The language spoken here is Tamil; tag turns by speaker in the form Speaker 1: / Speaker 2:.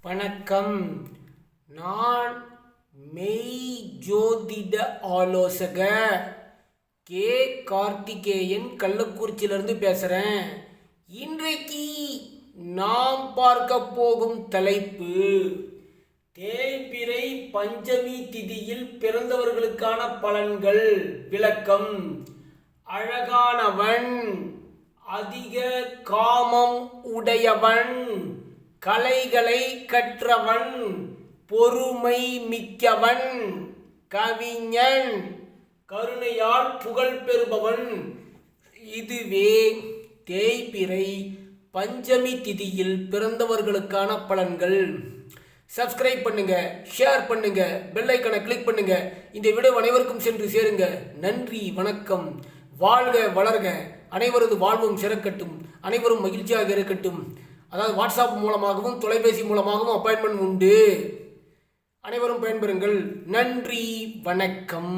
Speaker 1: வணக்கம். நான் மெய் ஜோதிட ஆலோசகர் கே கார்த்திகேயன் கள்ளக்குறிச்சியிலிருந்து பேசுகிறேன். இன்றைக்கு நாம் பார்க்க போகும் தலைப்பு தேய்பிறை பஞ்சமி திதியில் பிறந்தவர்களுக்கான பலன்கள். விளக்கம்: அழகானவன், அதிக காமம் உடையவன், கலைகளை கற்றவன், பொறுமை மிக்கவன், கவிஞன், கருணையால் புகழ் பெறுபவன். இதுவே தேய்பிறை பஞ்சமி திதியில் பிறந்தவர்களுக்கான பலன்கள். சப்ஸ்கிரைப் பண்ணுங்க, ஷேர் பண்ணுங்க, பெல் ஐக்கானை கிளிக் பண்ணுங்க. இந்த வீடியோ அனைவருக்கும் சென்று சேருங்க. நன்றி, வணக்கம். வாழ்க வளர்க, அனைவரது வாழ்வும் சிறக்கட்டும், அனைவரும் மகிழ்ச்சியாக இருக்கட்டும். அதாவது வாட்ஸ்அப் மூலமாகவும் தொலைபேசி மூலமாகவும் அப்பாயின்மெண்ட் உண்டு. அனைவரும் பயன்பெறுங்கள். நன்றி, வணக்கம்.